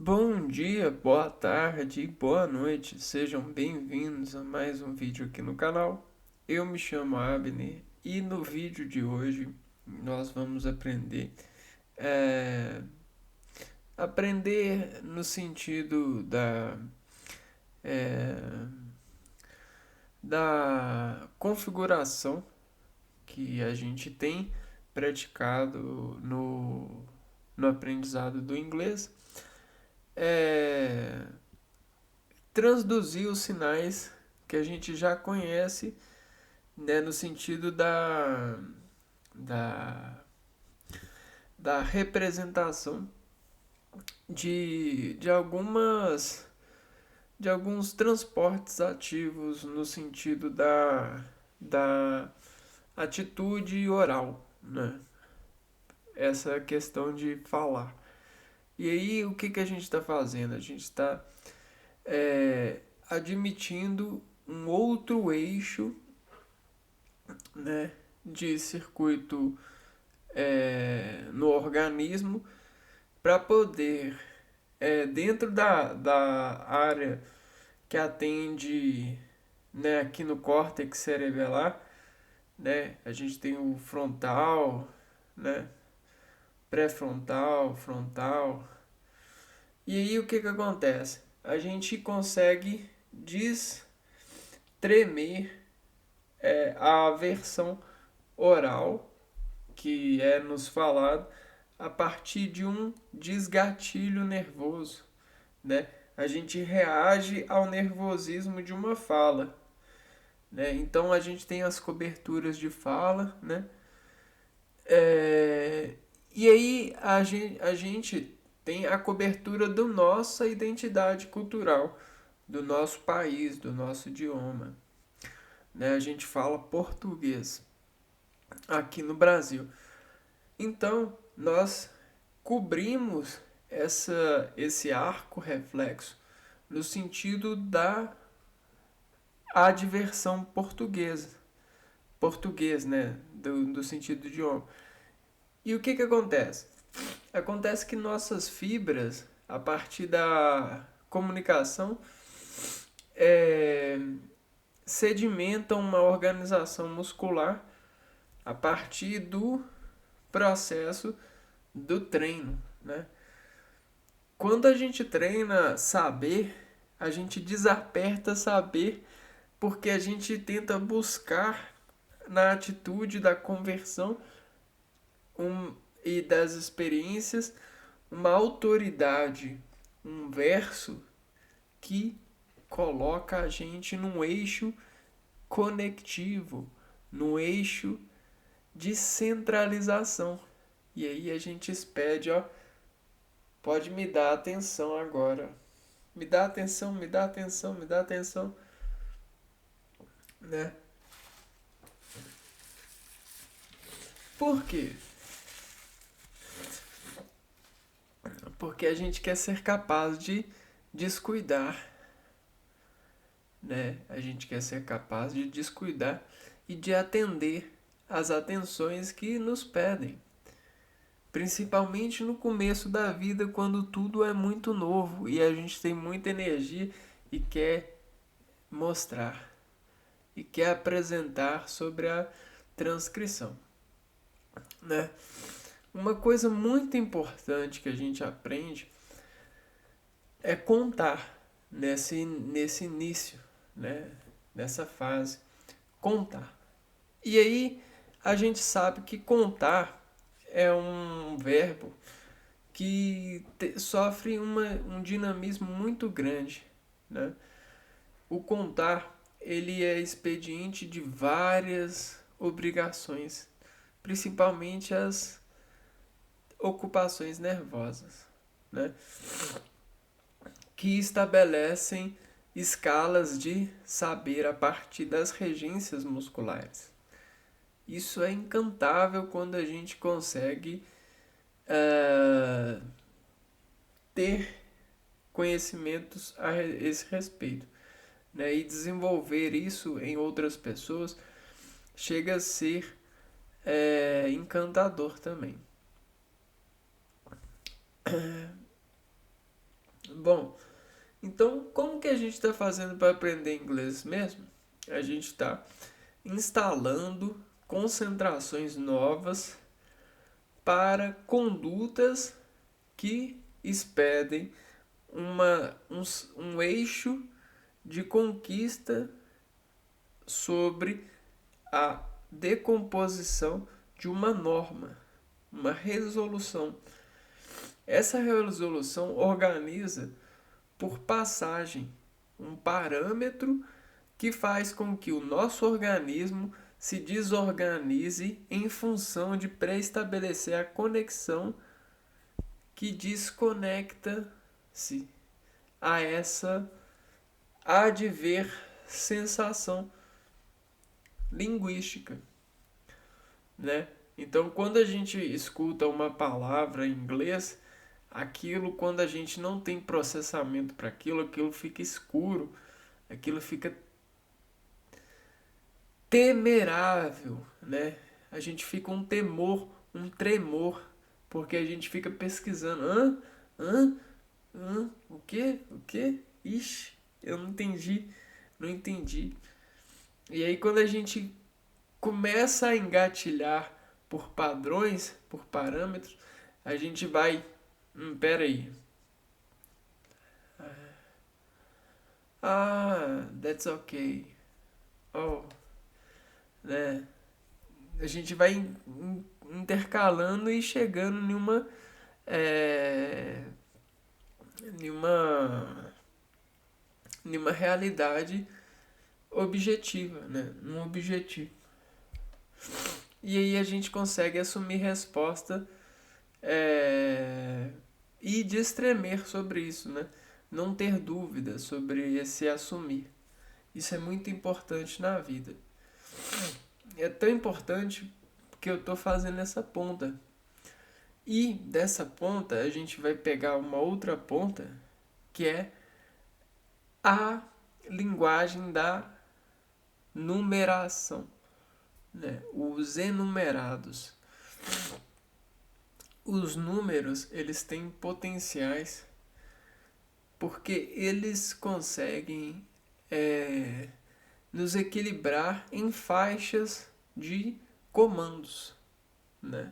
Bom dia, boa tarde, boa noite, sejam bem-vindos a mais um vídeo aqui no canal. Eu me chamo Abner e no vídeo de hoje nós vamos é, aprender no sentido é, da configuração que a gente tem praticado no aprendizado do inglês. É, Transduzir os sinais que a gente já conhece, né, no sentido da, da representação de alguns transportes ativos no sentido da atitude oral, né? Essa questão de falar. E aí, o que, que a gente está fazendo? A gente está admitindo um outro eixo, né, de circuito no organismo para poder, dentro da área que atende, né, aqui no córtex cerebelar, né, a gente tem o frontal, né, pré-frontal, frontal. E aí o que que acontece? A gente consegue destremer a versão oral que é nos falado a partir de um desgatilho nervoso, né? A gente reage ao nervosismo de uma fala, né? Então a gente tem as coberturas de fala, né? É, E aí a gente tem a cobertura da nossa identidade cultural, do nosso país, do nosso idioma, né? A gente fala português aqui no Brasil. Então, nós cobrimos esse arco reflexo no sentido da adversão portuguesa. Português, né? Do sentido do idioma. E o que, que acontece? Acontece que nossas fibras, a partir da comunicação, é, sedimentam uma organização muscular a partir do processo do treino, né? Quando a gente treina saber, a gente desaperta saber porque a gente tenta buscar na atitude da conversão e das experiências uma autoridade, um verso que coloca a gente num eixo conectivo, num eixo de centralização. E aí a gente pede, ó, pode me dar atenção agora. Me dá atenção, me dá atenção, me dá atenção, né? Por quê? Porque a gente quer ser capaz de descuidar, né? A gente quer ser capaz de descuidar e de atender às atenções que nos pedem. Principalmente no começo da vida, quando tudo é muito novo e a gente tem muita energia e quer mostrar e quer apresentar sobre a transcrição, né? Uma coisa muito importante que a gente aprende é contar nesse início, né? Nessa fase. Contar. E aí a gente sabe que contar é um verbo que sofre um dinamismo muito grande, né? O contar ele é expediente de várias obrigações, principalmente as ocupações nervosas, né? Que estabelecem escalas de saber a partir das regências musculares. Isso é encantável quando a gente consegue uh, ter conhecimentos a esse respeito, né? E desenvolver isso em outras pessoas chega a ser encantador também. Bom, então como que a gente está fazendo para aprender inglês mesmo? A gente está instalando concentrações novas para condutas que expedem um eixo de conquista sobre a decomposição de uma norma, uma resolução. Essa resolução organiza por passagem um parâmetro que faz com que o nosso organismo se desorganize em função de pré-estabelecer a conexão que desconecta-se a essa adver sensação linguística, né? Então, quando a gente escuta uma palavra em inglês, aquilo, quando a gente não tem processamento para aquilo, aquilo fica escuro, aquilo fica temerável, né? A gente fica um temor, um tremor, porque a gente fica pesquisando. Hã? O quê? O quê? Ixi, eu não entendi. Não entendi. E aí quando a gente começa a engatilhar por padrões, por parâmetros, a gente vai. Pera aí. That's okay. Oh, né? A gente vai intercalando e chegando é, numa, numa realidade objetiva, né? Num objetivo. E aí a gente consegue assumir resposta e destremer sobre isso, né? Não ter dúvida sobre esse assumir. Isso é muito importante na vida. É tão importante que eu estou fazendo essa ponta. E dessa ponta a gente vai pegar uma outra ponta que é a linguagem da numeração, né? Os enumerados. Os números, eles têm potenciais porque eles conseguem nos equilibrar em faixas de comandos, né?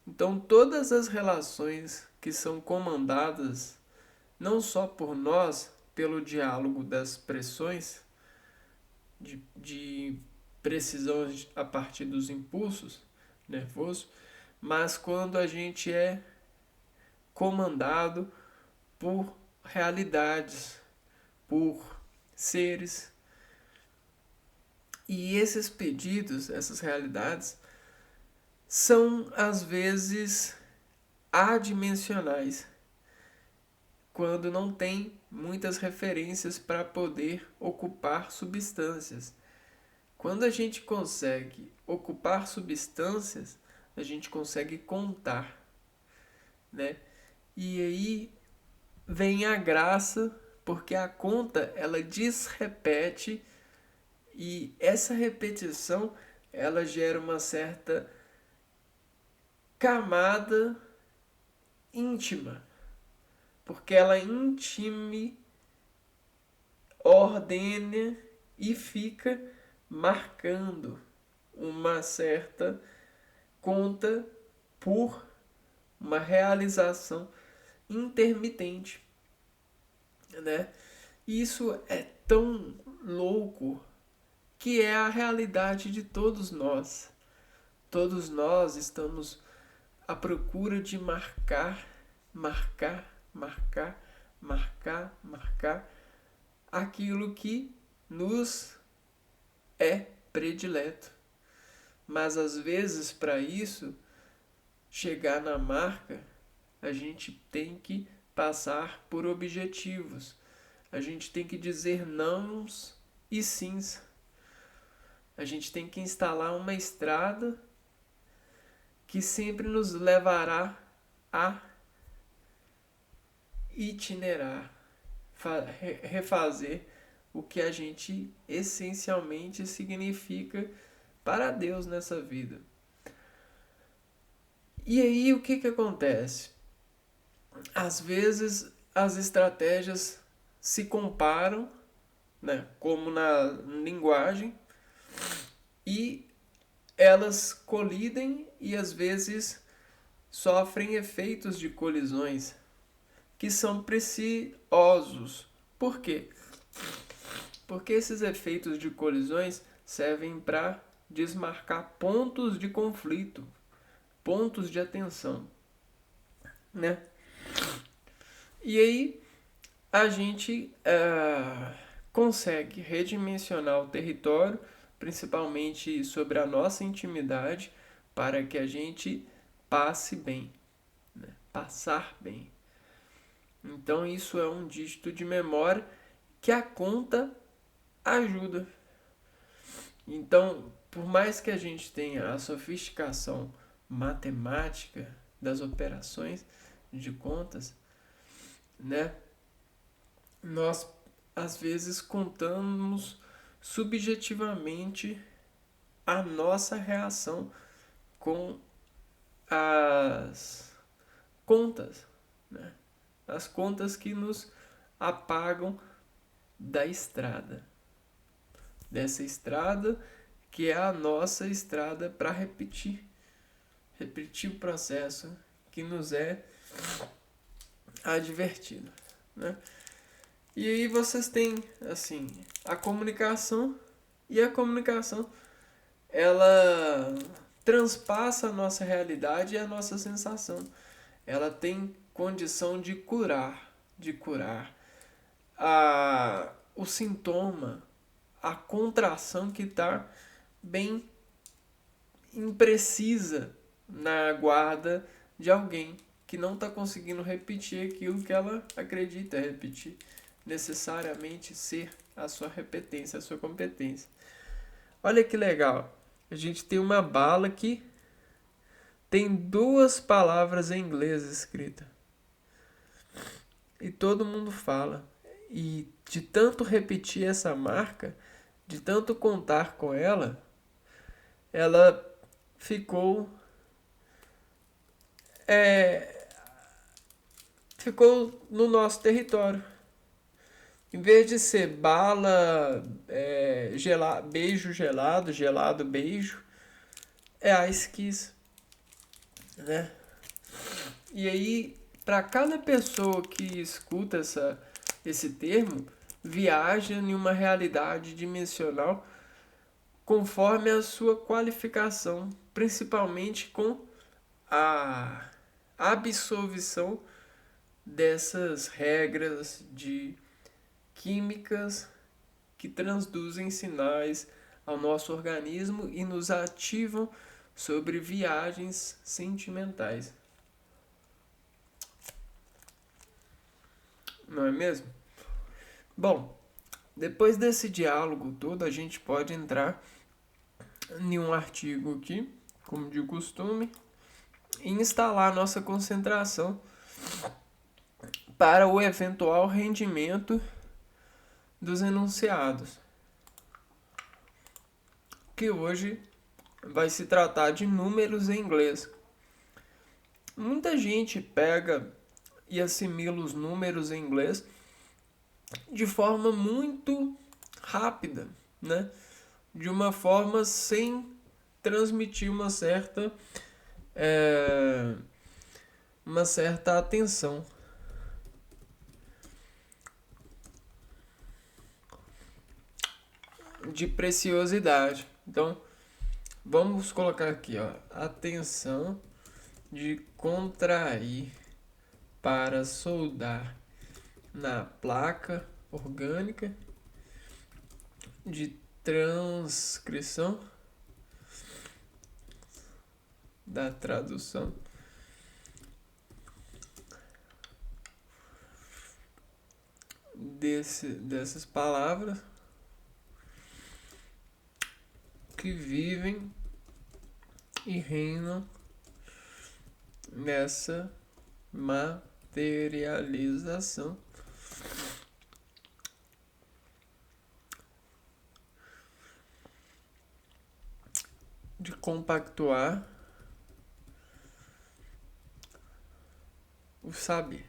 Então, todas as relações que são comandadas não só por nós, pelo diálogo das pressões, de precisão a partir dos impulsos nervosos, mas quando a gente é comandado por realidades, por seres. E esses pedidos, essas realidades, são às vezes adimensionais, quando não tem muitas referências para poder ocupar substâncias. Quando a gente consegue ocupar substâncias, a gente consegue contar, né? E aí vem a graça, porque a conta ela desrepete e essa repetição ela gera uma certa camada íntima, porque ela intime, ordena e fica marcando uma certa conta por uma realização intermitente, né? Isso é tão louco que é a realidade de todos nós. Todos nós estamos à procura de marcar aquilo que nos é predileto. Mas às vezes, para isso chegar na marca, a gente tem que passar por objetivos. A gente tem que dizer nãos e sims. A gente tem que instalar uma estrada que sempre nos levará a itinerar, refazer o que a gente essencialmente significa para Deus nessa vida. E aí o que acontece? Às vezes as estratégias se comparam, né, como na linguagem, e elas colidem e às vezes sofrem efeitos de colisões que são preciosos. Por quê? Porque esses efeitos de colisões servem para desmarcar pontos de conflito, pontos de atenção, né? E aí a gente consegue redimensionar o território, principalmente sobre a nossa intimidade, para que a gente passe bem, né? Passar bem. Então isso é um dígito de memória que a conta ajuda. Então, por mais que a gente tenha a sofisticação matemática das operações de contas, né? Nós às vezes contamos subjetivamente a nossa reação com as contas, né? As contas que nos apagam da estrada. Dessa estrada que é a nossa estrada para repetir o processo que nos é advertido, né? E aí vocês têm, assim, a comunicação, e a comunicação, ela transpassa a nossa realidade e a nossa sensação. Ela tem condição de curar o sintoma, a contração que está bem imprecisa na guarda de alguém que não está conseguindo repetir aquilo que ela acredita repetir, necessariamente ser a sua repetência, a sua competência. Olha que legal, a gente tem uma bala que tem 2 palavras em inglês escritas e todo mundo fala. E de tanto repetir essa marca, de tanto contar com ela, ela ficou ficou no nosso território. Em vez de ser bala, beijo gelado, gelado beijo, é Ice Kiss, né? E aí, para cada pessoa que escuta esse termo, viaja em uma realidade dimensional conforme a sua qualificação, principalmente com a absolvição dessas regras de químicas que transduzem sinais ao nosso organismo e nos ativam sobre viagens sentimentais. Não é mesmo? Bom, depois desse diálogo todo, a gente pode entrar em um artigo aqui, como de costume, e instalar nossa concentração para o eventual rendimento dos enunciados, que hoje vai se tratar de números em inglês. Muita gente pega e assimila os números em inglês de forma muito rápida, né? De uma forma sem transmitir uma certa atenção. De preciosidade. Então, vamos colocar aqui, ó, atenção de contrair para soldar na placa orgânica de transcrição da tradução dessas palavras que vivem e reinam nessa materialização de compactuar o saber.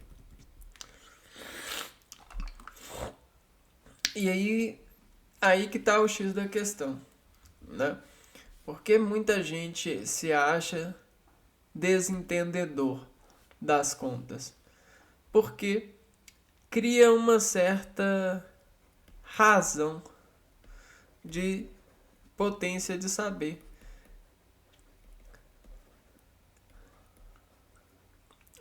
E aí que tá o X da questão, né? Porque muita gente se acha desentendedor das contas. Porque cria uma certa razão de potência de saber.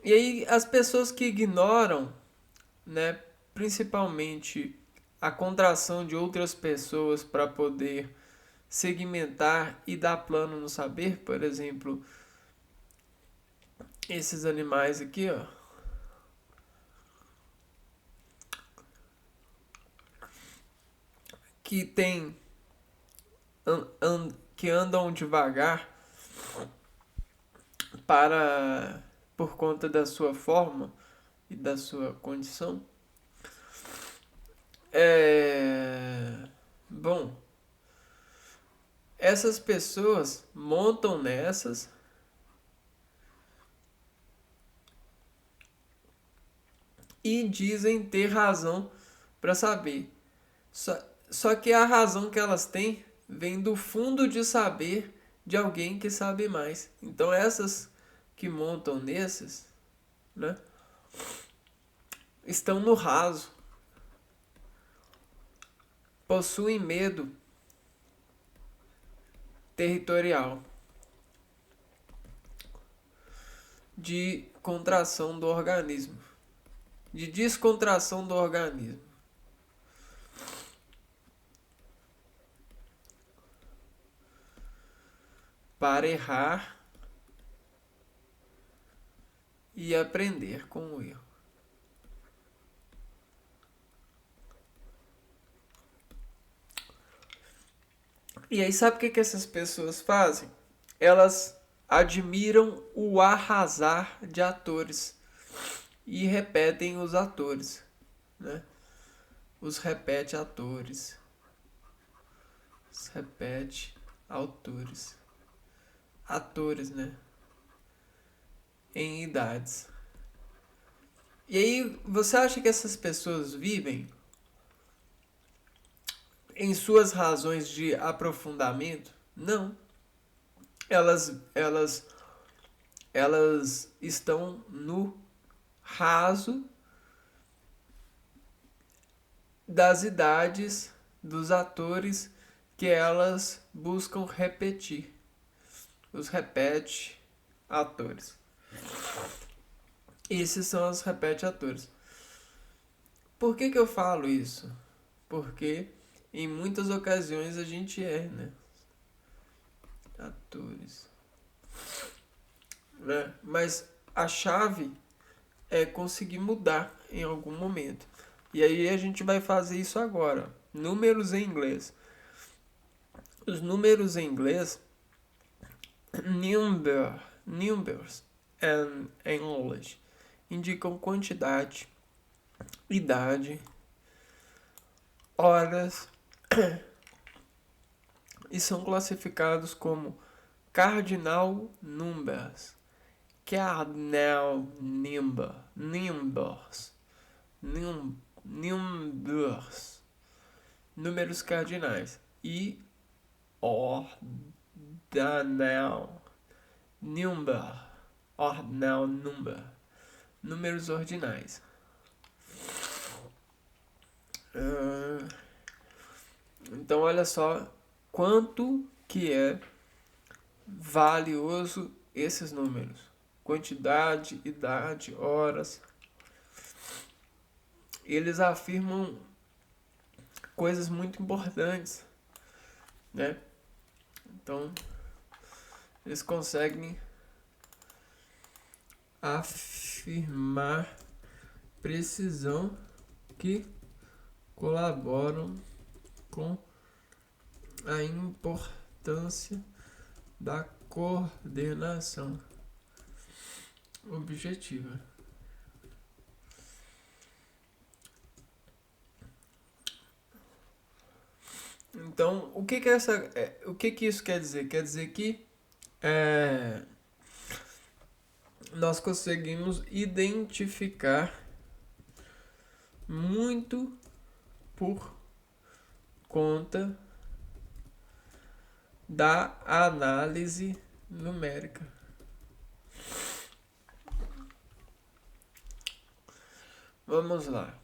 E aí as pessoas que ignoram, né, principalmente a contração de outras pessoas para poder segmentar e dar plano no saber, por exemplo, esses animais aqui, ó, que tem que andam devagar para por conta da sua forma e da sua condição. Bom, essas pessoas montam nessas e dizem ter razão para saber. Só que a razão que elas têm vem do fundo de saber de alguém que sabe mais. Então essas que montam nesses, né, estão no raso, possuem medo territorial de contração do organismo, de descontração do organismo. Para errar e aprender com o erro. E aí, sabe o que essas pessoas fazem? Elas admiram o arrasar de atores e repetem os atores, né? Os repete atores. Os repete autores. Atores, né? Em idades. E aí, você acha que essas pessoas vivem em suas razões de aprofundamento? Não. Elas estão no raso das idades dos atores que elas buscam repetir. Os repete atores. Esses são os repete atores. Por que eu falo isso? Porque em muitas ocasiões a gente né? Atores. Né? Mas a chave é conseguir mudar em algum momento. E aí a gente vai fazer isso agora. Números em inglês. Os números em inglês, numbers and English, indicam quantidade, idade, horas e são classificados como cardinal numbers. Cardinal numbers. Numbers. Números cardinais. E ordinal number. Ordinal number. Números ordinais. Então olha só quanto que é valioso esses números. Quantidade, idade, horas. Eles afirmam coisas muito importantes, né? Então, eles conseguem afirmar precisão que colaboram com a importância da coordenação objetiva. Então, o que isso quer dizer? Quer dizer que nós conseguimos identificar muito por conta da análise numérica. Vamos lá.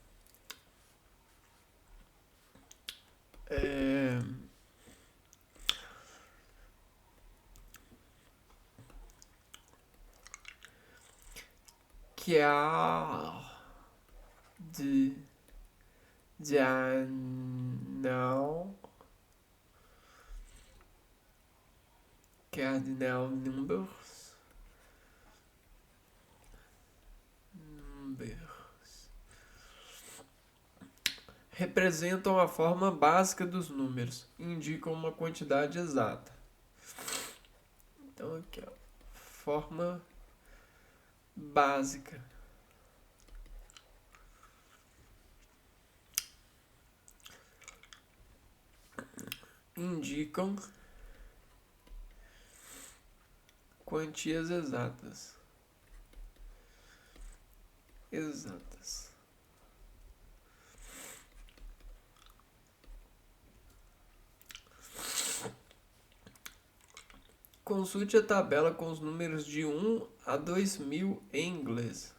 Cardinal numbers representam a forma básica dos números, indicam uma quantidade exata. Então aqui, ó, forma básica. Indicam quantias exatas. Consulte a tabela com os números de 1 a 2000 em inglês.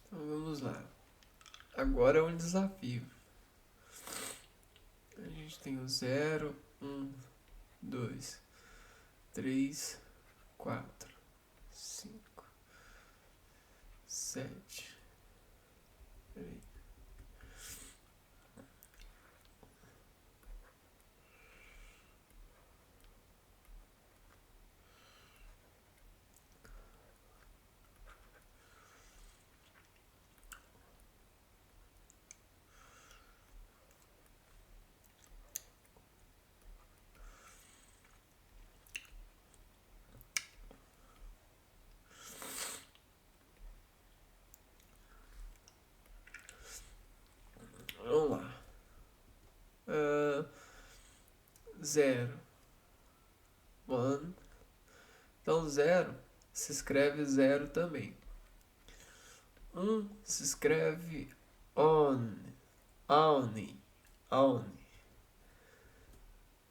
Então vamos lá. Agora é um desafio. A gente tem o 0, 1, 2, 3, 4, 5, 7. Vamos lá. 0. 1. Então 0 se escreve 0 também. 1 se escreve on.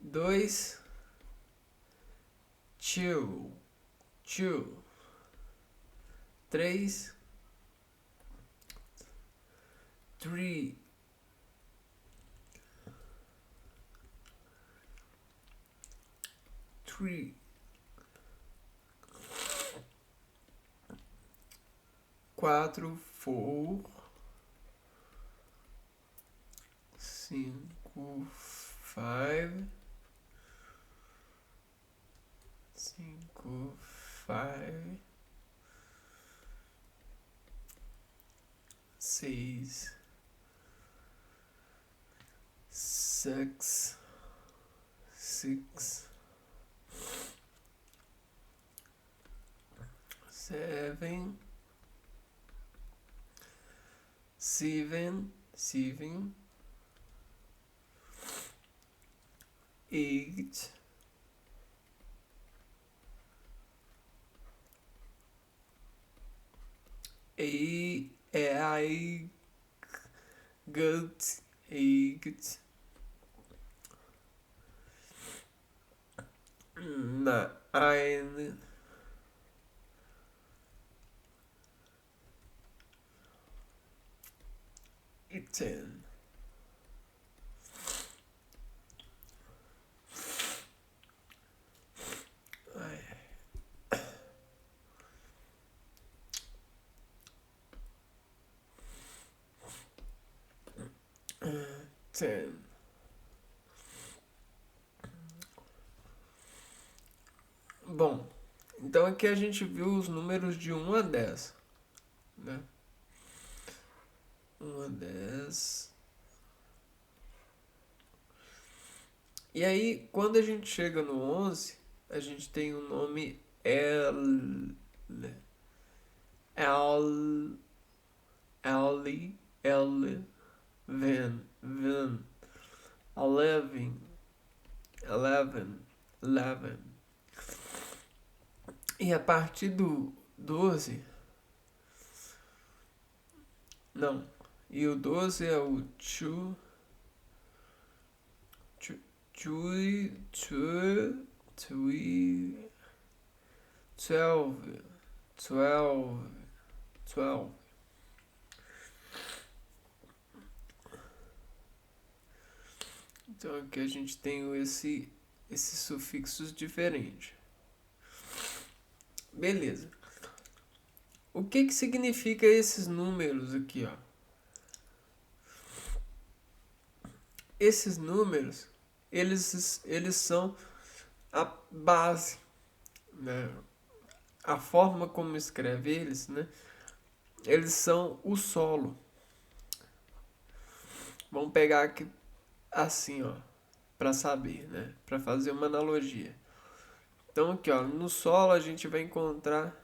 2, 2. 3, 3. 4, 4. 5, 5. 5, 5. 6, 6, 6. 7, 7. 8, 8. 9, 10. Bom, então aqui a gente viu os números de 1 a 10, né? 1 a 10. E aí, quando a gente chega no 11, a gente tem o nome L. Ven. 11. E a partir do 12, não, e o 12 é o tui, tui, tui, 12, 12, 12. Então aqui a gente tem esses sufixos diferentes. Beleza. O que significa esses números aqui, ó? Esses números, eles são a base, né? A forma como escreve eles, né? Eles são o solo. Vamos pegar aqui assim, ó, para saber, né? Para fazer uma analogia. Então aqui, ó, no solo a gente vai encontrar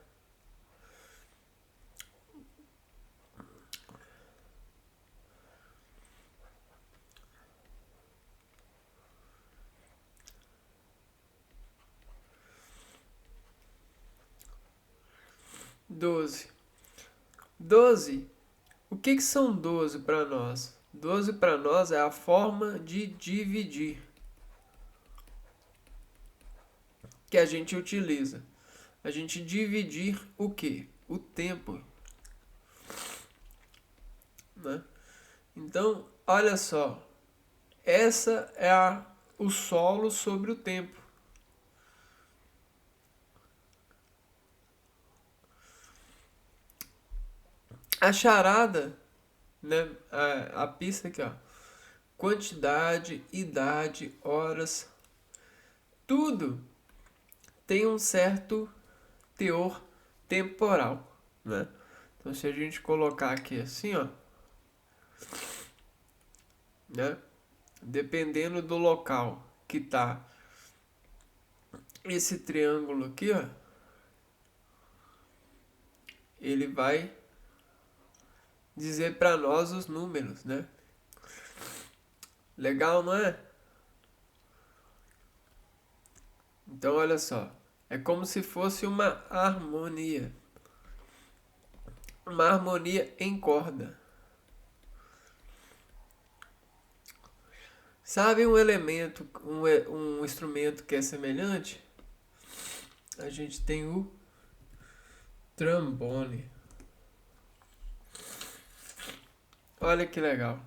doze. 12. O que são 12 para nós? 12 para nós é a forma de dividir que a gente utiliza. A gente dividir o quê? O tempo. Né? Então, olha só. Essa é o solo sobre o tempo. A charada, né? A pista aqui, ó. Quantidade, idade, horas, tudo tem um certo teor temporal, né? Então se a gente colocar aqui assim, ó, né? Dependendo do local que tá esse triângulo aqui, ó, ele vai dizer para nós os números, né? Legal, não é? Então olha só, é como se fosse uma harmonia. Uma harmonia em corda. Sabe um elemento, um instrumento que é semelhante? A gente tem o trombone. Olha que legal.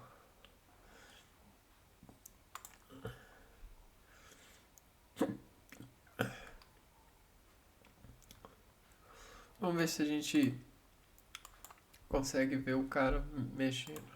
Vamos ver se a gente consegue ver o cara mexendo.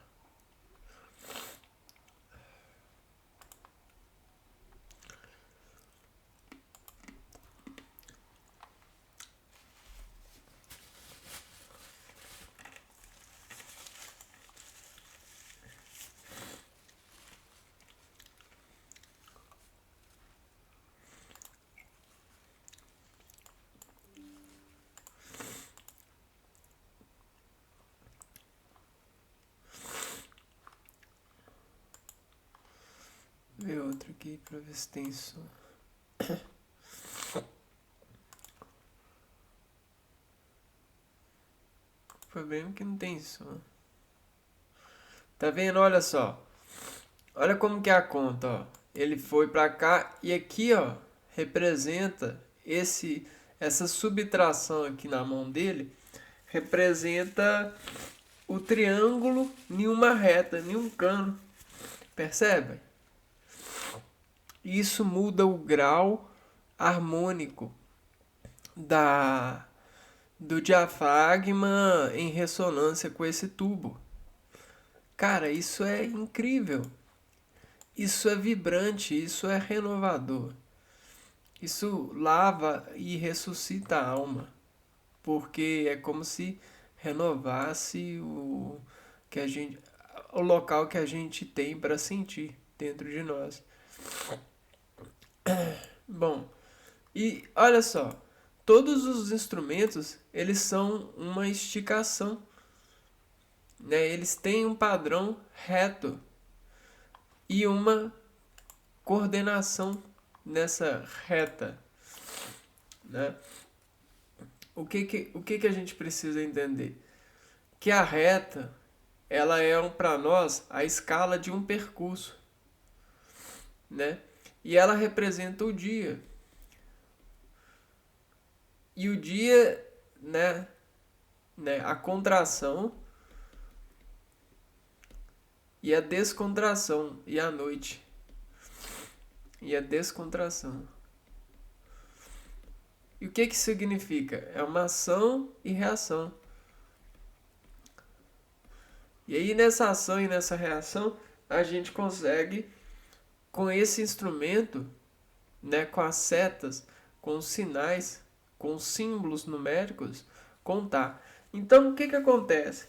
Ver outro aqui pra ver se tem som. O problema é que não tem som. Tá vendo? Olha só. Olha como que é a conta, ó. Ele foi pra cá e aqui, ó, representa essa subtração aqui na mão dele, representa o triângulo em uma reta, em um cano. Percebe? Isso muda o grau harmônico da do diafragma em ressonância com esse tubo. Cara, isso é incrível. Isso é vibrante, isso é renovador. Isso lava e ressuscita a alma, porque é como se renovasse o local que a gente tem para sentir dentro de nós. Bom, e olha só, todos os instrumentos, eles são uma esticação, né? Eles têm um padrão reto e uma coordenação nessa reta, né? o que que a gente precisa entender? Que a reta, ela é para nós a escala de um percurso, né? E ela representa o dia. E o dia, a contração e a descontração e a noite. E a descontração. E o que que significa? É uma ação e reação. E aí nessa ação e nessa reação, a gente consegue, com esse instrumento, com as setas, com os sinais, com os símbolos numéricos, contar. Então o que que acontece?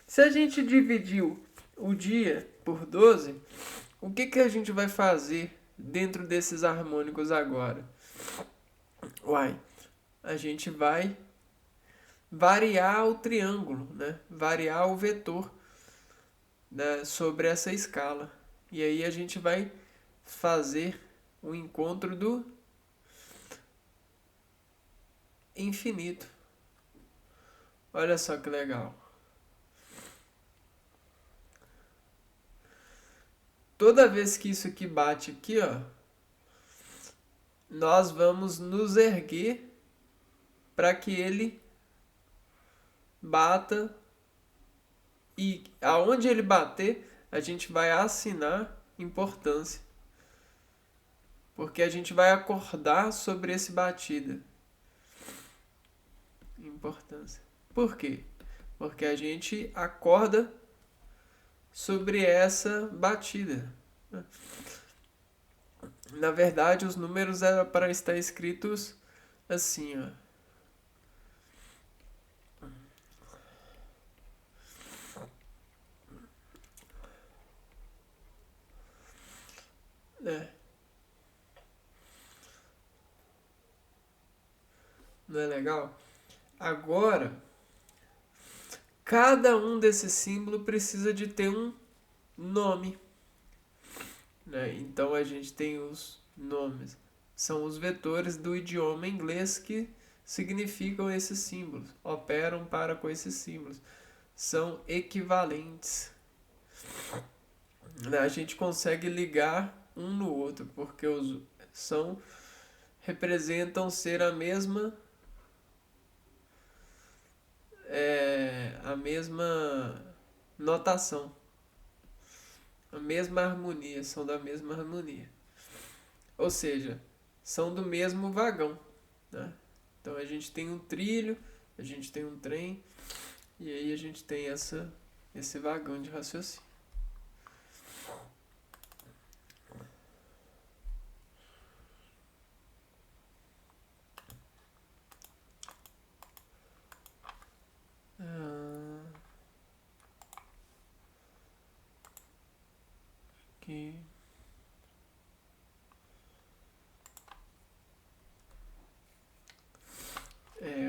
Se a gente dividiu o dia por 12, o que que a gente vai fazer dentro desses harmônicos agora? Uai, a gente vai variar o triângulo, variar o vetor, sobre essa escala. E aí a gente vai fazer o encontro do infinito. Olha só que legal. Toda vez que isso aqui bate aqui, ó, nós vamos nos erguer para que ele bata, e aonde ele bater, a gente vai assinar importância. Porque a gente vai acordar sobre esse batida. Importância. Por quê? Porque a gente acorda sobre essa batida. Na verdade, os números eram para estar escritos assim, ó. Não é legal? Agora, cada um desses símbolos precisa de ter um nome. Então a gente tem os nomes. São os vetores do idioma inglês que significam esses símbolos, operam para com esses símbolos. São equivalentes. A gente consegue ligar um no outro, porque representam ser a mesma notação, a mesma harmonia, são da mesma harmonia. Ou seja, são do mesmo vagão. Então a gente tem um trilho, a gente tem um trem, e aí a gente tem esse vagão de raciocínio. Aqui.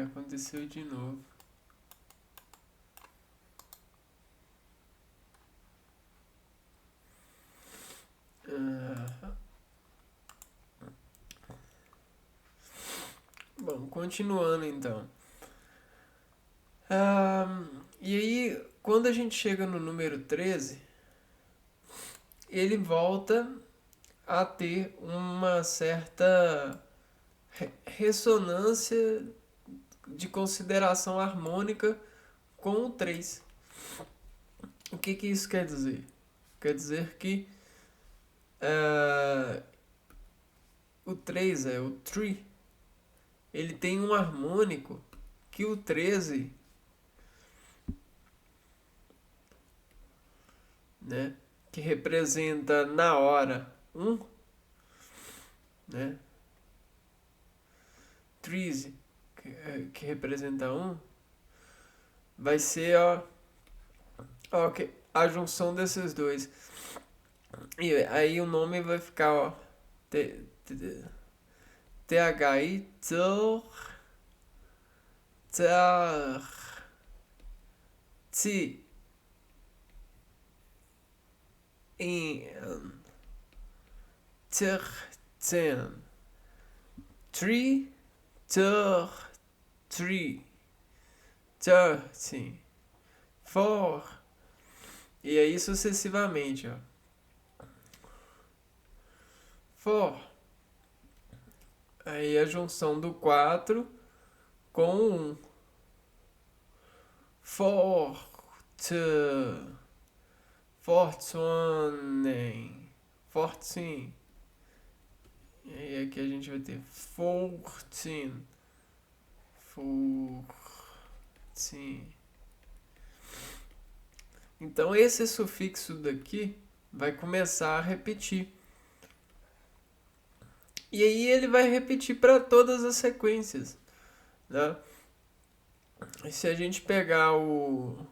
Aconteceu de novo. Bom, continuando então. E aí, quando a gente chega no número 13, ele volta a ter uma certa ressonância de consideração harmônica com o 3. O que que isso quer dizer? Quer dizer que o 3 o 3, ele tem um harmônico que o 13, que representa na hora 1, 13, que representa 1, vai ser a junção desses dois. E aí o nome vai ficar THI, T in terten 3 ter three, 13, 4, e aí sucessivamente, ó. 4. Aí a junção do 4 com o 1. 40, 14, 14. E aí aqui a gente vai ter 14, 14. Então esse sufixo daqui vai começar a repetir. E aí ele vai repetir para todas as sequências, né? E se a gente pegar o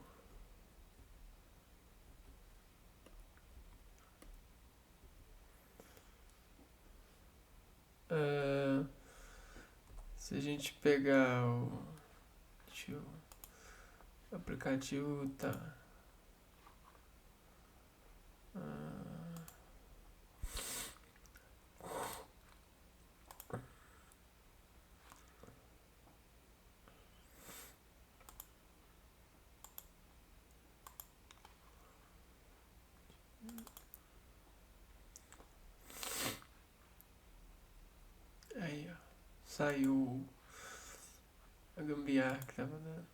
se a gente pegar o aplicativo tá aí, ó, saiu a gambiarra que tava dando.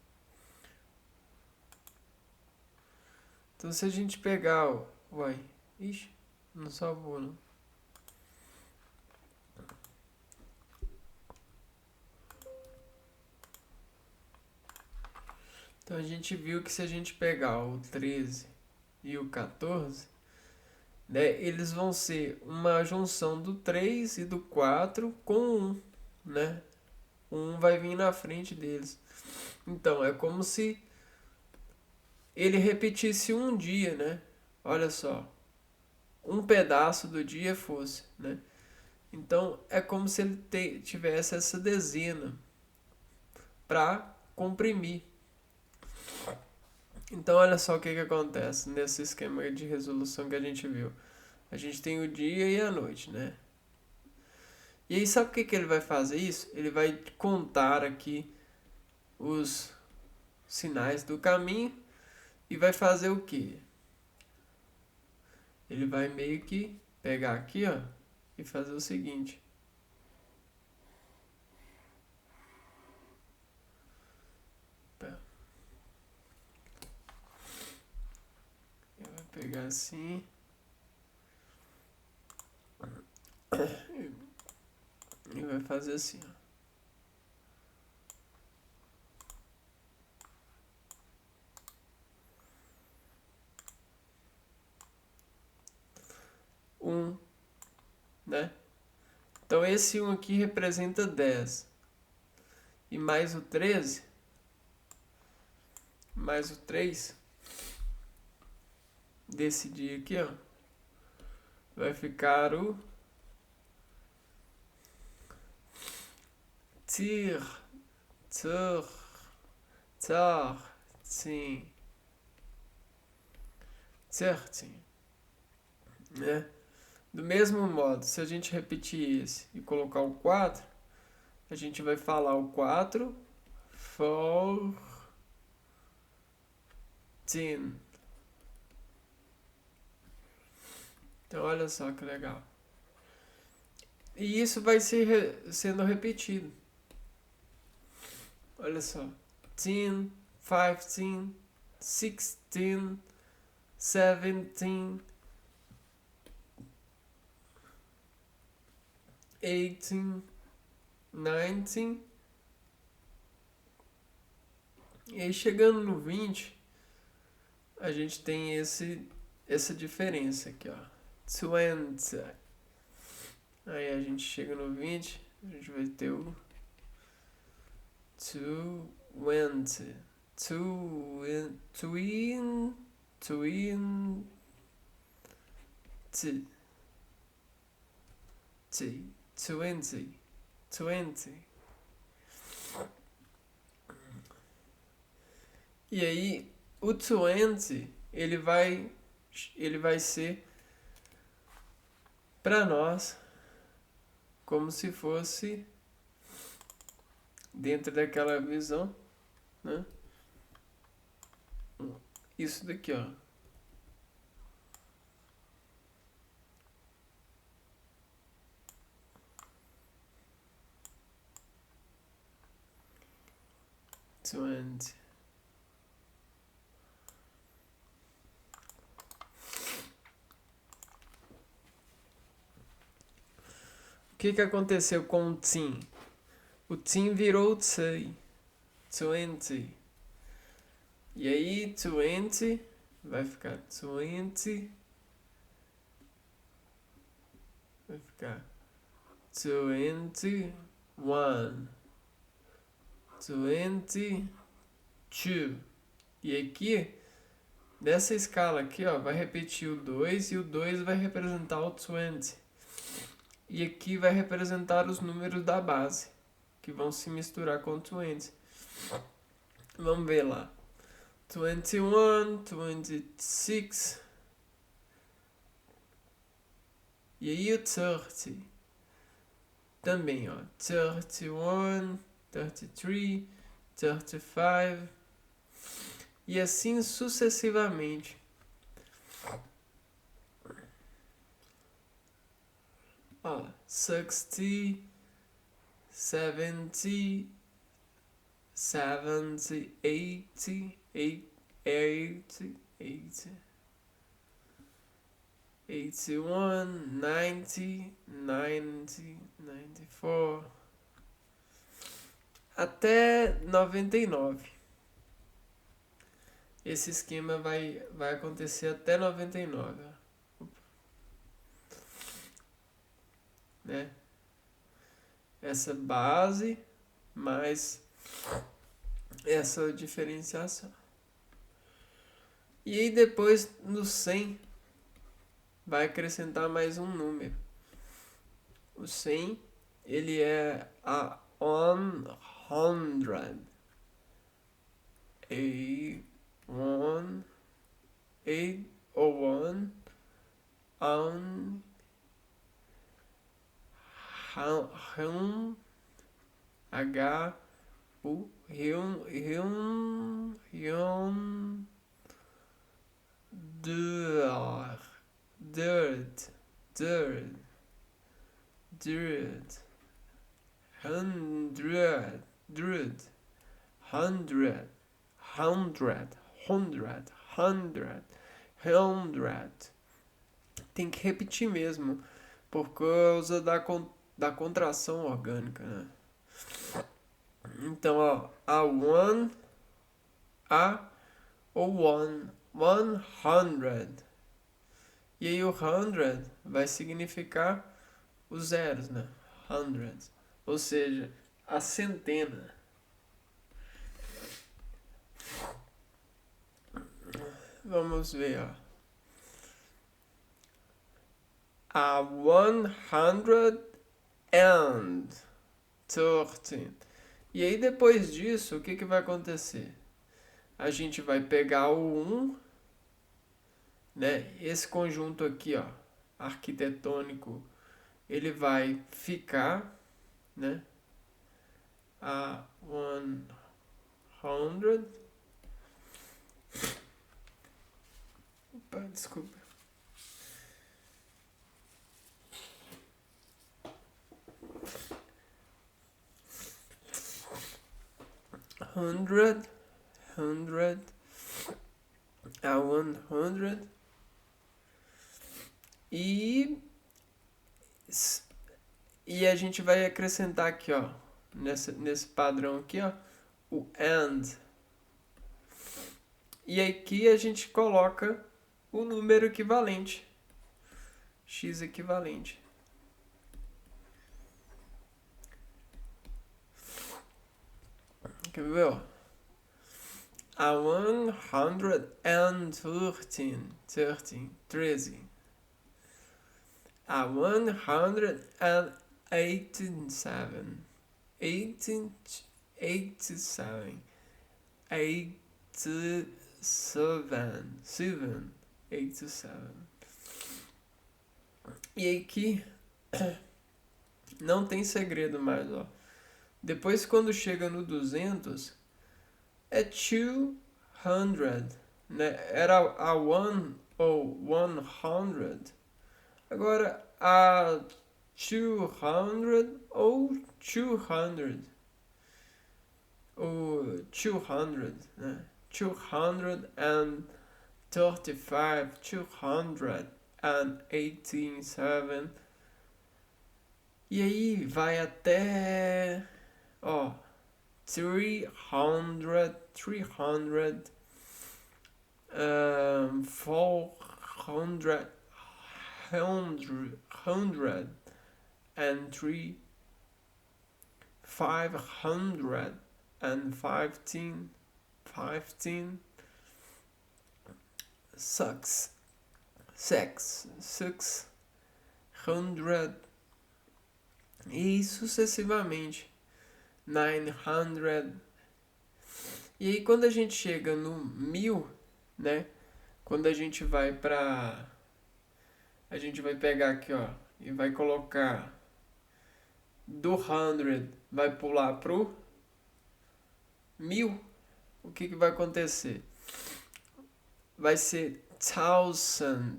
Então se a gente pegar o... Uai, ixi, não salvou não. Então a gente viu que se a gente pegar o 13 e o 14, né, eles vão ser uma junção do 3 e do 4 com o 1, né? O 1 vai vir na frente deles. Então é como se ele repetisse um dia, né? Olha só, um pedaço do dia fosse, né? Então é como se ele tivesse essa dezena para comprimir. Então olha só o que acontece nesse esquema de resolução que a gente viu. A gente tem o dia e a noite, né? E aí sabe o que ele vai fazer isso? Ele vai contar aqui os sinais do caminho e vai fazer o quê? Ele vai meio que pegar aqui, ó, e fazer o seguinte. Ele vai pegar assim. E vai fazer assim, ó. Né? Então esse 1 aqui representa 10. E mais o 13, mais o 3 desse dia aqui, ó, vai ficar o tir, tir, tar, sim, certinho, né? Do mesmo modo, se a gente repetir esse e colocar o 4, a gente vai falar o 4, 14. Então olha só que legal. E isso vai ser sendo repetido. Olha só. 10, 15, 16, 17, 18, 19. E aí chegando no 20, a gente tem essa diferença aqui, ó. 20. Aí a gente chega no 20, a gente vai ter o 20. Twin. 20. E aí, o 20, ele vai ser para nós como se fosse dentro daquela visão, né? Isso daqui, ó. Twenty. O que aconteceu com o Tim? O Tim virou Tsui. 20. E aí, 20 vai ficar 20. Vai ficar 21. 22. E aqui, nessa escala aqui, ó, vai repetir o 2 e o 2 vai representar o 20. E aqui vai representar os números da base, que vão se misturar com o 20. Vamos ver lá. 21, 26. E aí o 30. Também, ó. 31, 33, 35. E assim sucessivamente. Ó, 60, 70, 70, 80, 80, 81, 90, 90, 94, até 99. Esse esquema vai acontecer até 99. Né? Essa base mais essa diferenciação. E aí depois no 100 vai acrescentar mais um número. O 100 ele é a 100. Tem que repetir mesmo, por causa da contração orgânica, né? Então, ó, a one, ou one, 100. E aí o 100 vai significar os zeros, né? Hundreds. Ou seja, a centena. Vamos ver, ó. A 113. E aí depois disso, o que vai acontecer? A gente vai pegar o 1, né? Esse conjunto aqui, ó, arquitetônico, ele vai ficar, né? A 100. Opa, desculpa. Hundred, a 100. E a gente vai acrescentar aqui, ó, nesse padrão aqui, ó, o AND. E aqui a gente coloca o número equivalente, x equivalente. Quer ver, ó? A 113. 13. A 187. 87. 87. E aqui não tem segredo mais, ó. Depois, quando chega no 200, é 200, né? Era a one ou 100. Agora, a 200 ou 200. Ou 200, né? 235, 287. E aí vai até, ó, 300, 300, 400, 103, 515, 15, sucks, 600 e sucessivamente. 900. E aí quando a gente chega no 1000, né? Quando a gente vai pra... A gente vai pegar aqui, ó, e vai colocar do 100, vai pular pro 1000. O que vai acontecer? Vai ser thousand,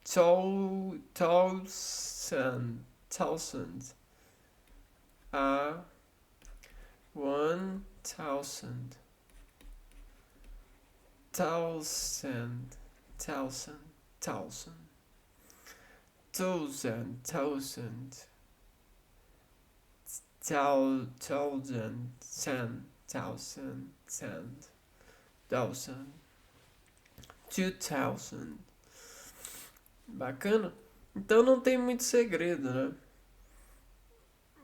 thousand, a 1000, thousand, thousand, thousand, thousand, thousand, thousand, 2000. Bacana? Então não tem muito segredo, né?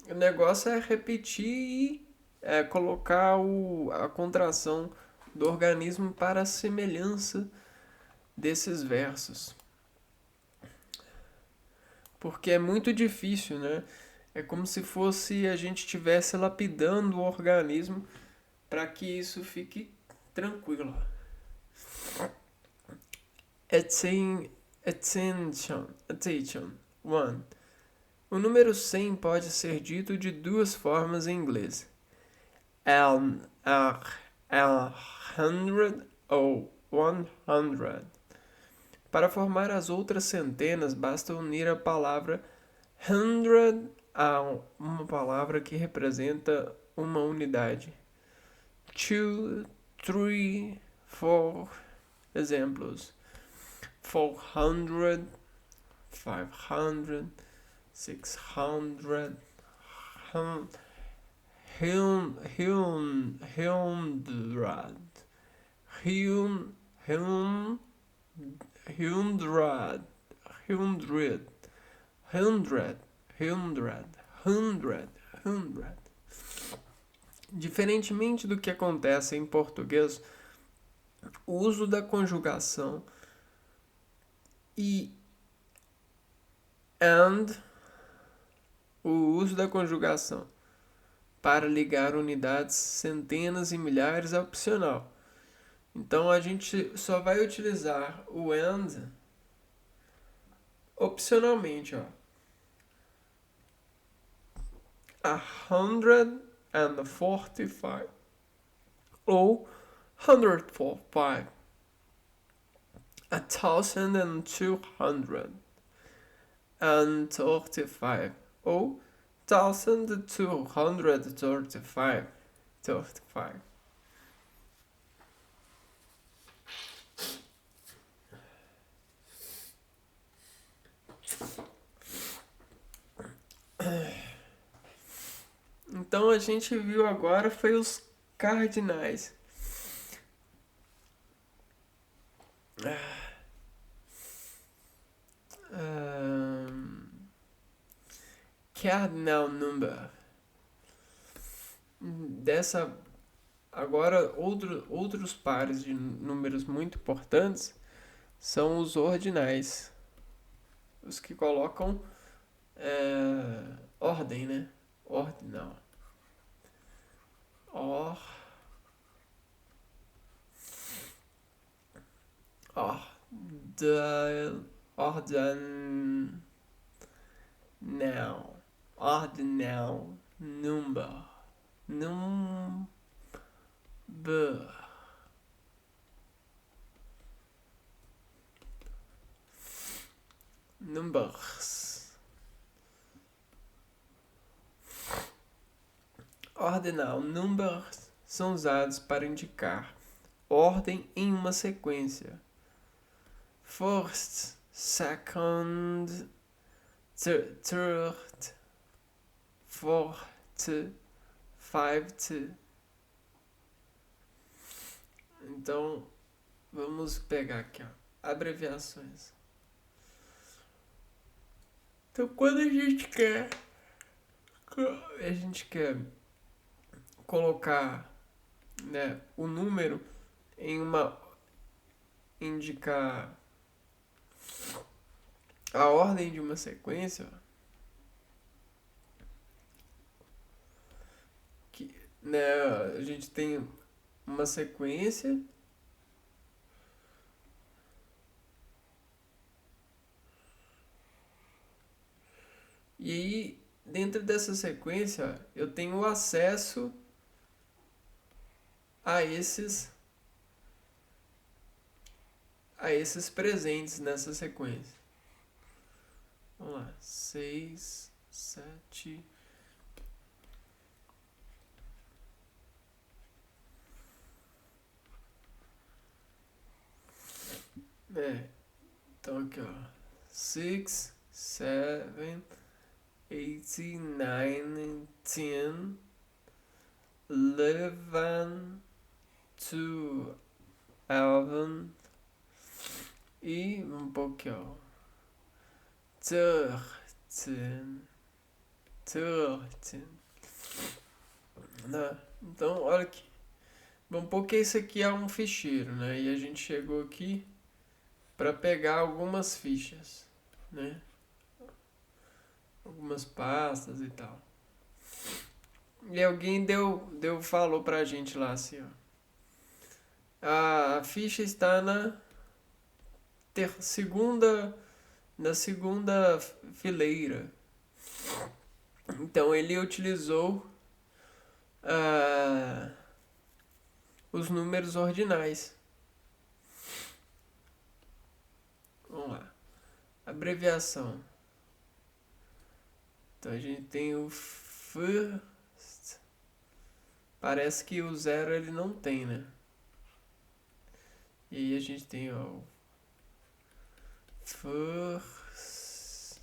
O negócio é repetir e colocar a contração do organismo para a semelhança desses versos. Porque é muito difícil, né? É como se fosse a gente estivesse lapidando o organismo para que isso fique tranquilo. Attention. 1. O número 100 pode ser dito de duas formas em inglês. A 100 ou 100. Para formar as outras centenas, basta unir a palavra 100 a uma palavra que representa uma unidade. 2, 3, 4. Exemplos: 400, 500, 600, 100. Diferentemente do que acontece em português, o uso da conjugação o uso da conjugação para ligar unidades, centenas e milhares é opcional. Então a gente só vai utilizar o and opcionalmente, ó. 145 ou 145, 1235 ou 1235. Então a gente viu agora foi os cardinais. Cardinal number. Agora outros pares de números muito importantes são os ordinais. Os que colocam ordem, né? Ordinal. Ordinal number. Number. Numbers. Ordinal. Numbers são usados para indicar ordem em uma sequência. First, second, third, fourth, fifth. Então, vamos pegar aqui, ó, abreviações. Então, quando a gente quer colocar, né, o número em indicar a ordem de uma sequência, que, né, a gente tem uma sequência e aí dentro dessa sequência eu tenho acesso a esses presentes nessa sequência. Vamos lá, 6, 7. Então aqui, ó. 6, 7, 8, 9, 10, 11, 12 e um pouquinho, ó. 13. Né? Então, olha aqui. Vamos supor que isso aqui é um ficheiro, né? E a gente chegou aqui para pegar algumas fichas, né? Algumas pastas e tal. E alguém falou pra gente lá assim, ó. A ficha está na segunda fileira. Então ele utilizou os números ordinais. Vamos lá. Abreviação. Então a gente tem o first. Parece que o 0 ele não tem, né? E aí a gente tem, ó, o first,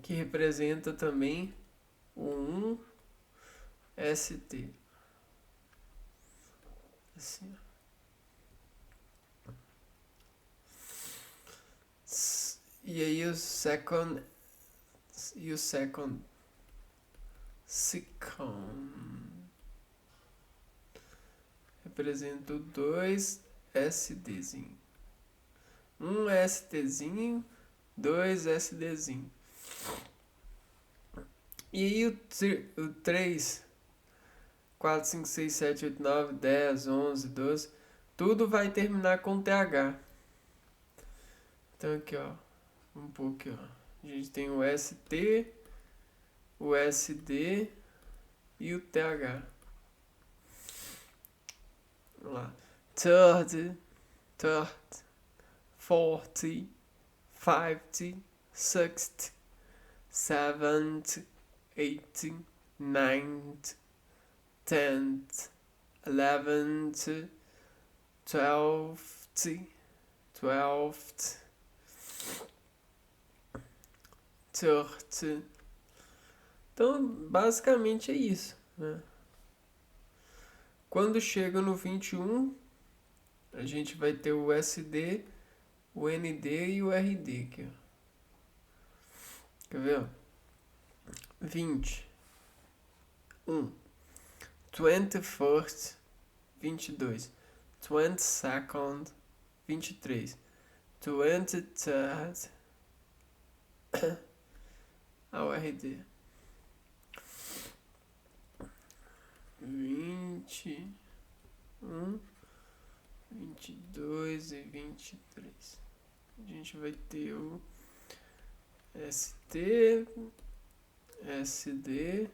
que representa também o 1ST. Assim, ó. E aí o second representa o 2SDzinho. 1STzinho, 2SDzinho. E aí o 3, 4, 5, 6, 7, 8, 9, 10, 11, 12, tudo vai terminar com TH. Então aqui, ó, um pouco, ó. A gente tem o ST, o SD e o TH. Vamos lá. Third, fourth, fifth, sixth, seventh, eighth, ninth, 10th, 11th, 12th, 13th. Então, basicamente é isso, né? Quando chega no 21, a gente vai ter o SD, o ND e o RD aqui, ó. Quer ver? 20. 21st, 22. 22nd, 23. 23rd, ao RD. 21, 22 e 23. A gente vai ter o ST, SD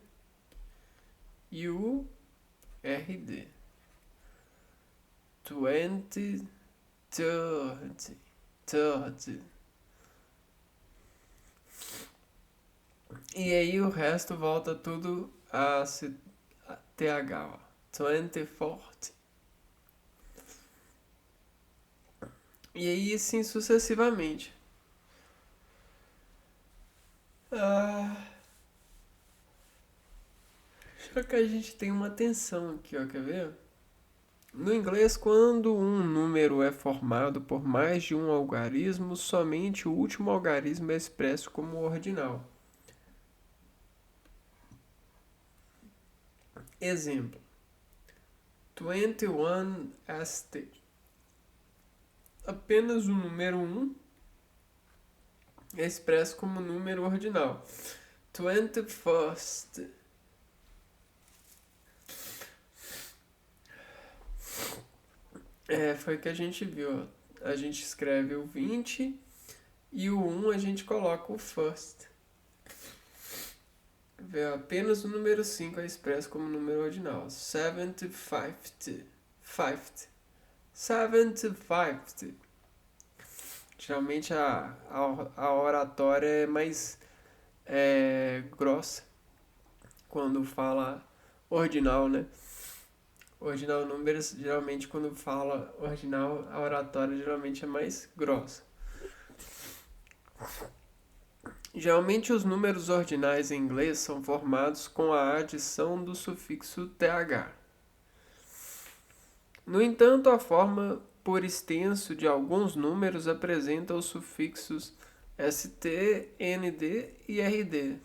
e o RD. 20, 30. E aí o resto volta tudo a TH, ó. 20, 40. E aí assim sucessivamente. Só que a gente tem uma tensão aqui, ó, quer ver? No inglês, quando um número é formado por mais de um algarismo, somente o último algarismo é expresso como ordinal. Exemplo: 21 ST. Apenas o número 1 é expresso como número ordinal. 21st. Foi o que a gente viu. A gente escreve o 20 e o 1 a gente coloca o first. Apenas o número 5 é expresso como número ordinal. 75th. 75th. Geralmente a oratória é mais grossa quando fala ordinal, né? Ordinal números, geralmente quando fala ordinal, a oratória geralmente é mais grossa. Geralmente os números ordinais em inglês são formados com a adição do sufixo th. No entanto, a forma por extenso de alguns números apresenta os sufixos st, nd e rd.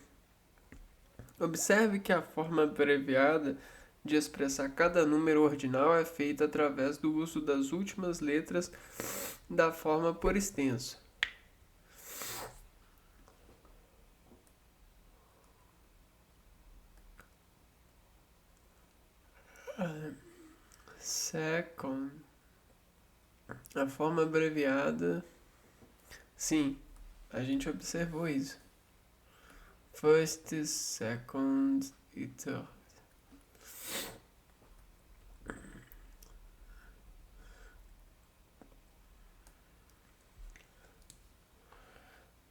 Observe que a forma abreviada de expressar cada número ordinal é feita através do uso das últimas letras da forma por extenso. Second. A forma abreviada. Sim, a gente observou isso. First, second e third.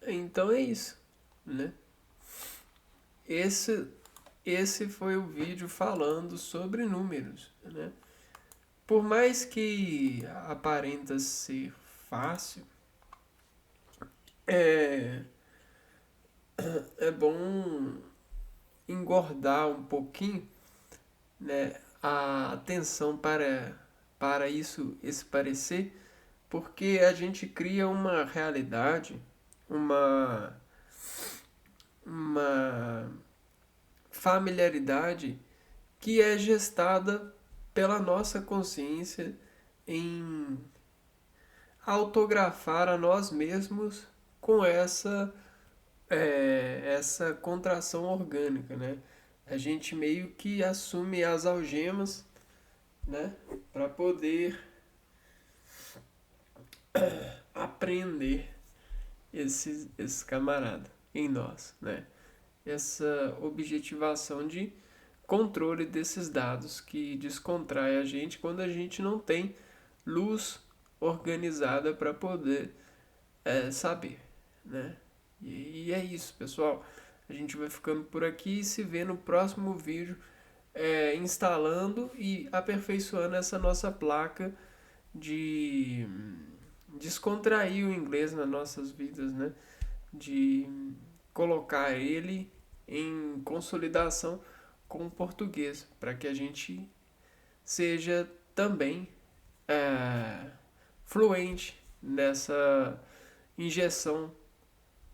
Então é isso, né? Esse foi o vídeo falando sobre números, né? Por mais que aparenta ser fácil, é bom engordar um pouquinho, né, a atenção para esse parecer, porque a gente cria uma realidade, uma familiaridade que é gestada pela nossa consciência em autografar a nós mesmos com essa contração orgânica, né? A gente meio que assume as algemas, né, para poder aprender esse camarada em nós, né? Essa objetivação de controle desses dados que descontrai a gente quando a gente não tem luz organizada para poder saber, né? E é isso, pessoal. A gente vai ficando por aqui e se vê no próximo vídeo instalando e aperfeiçoando essa nossa placa de descontrair o inglês nas nossas vidas, né? De colocar ele em consolidação com o português, para que a gente seja também fluente nessa injeção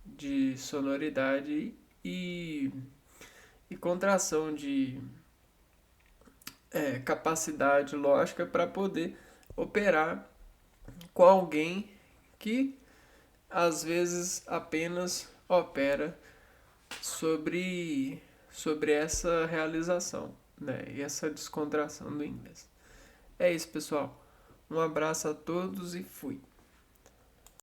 de sonoridade e contração de capacidade lógica para poder operar com alguém que às vezes apenas opera sobre essa realização, né? E essa descontração do inglês. É isso, pessoal. Um abraço a todos e fui.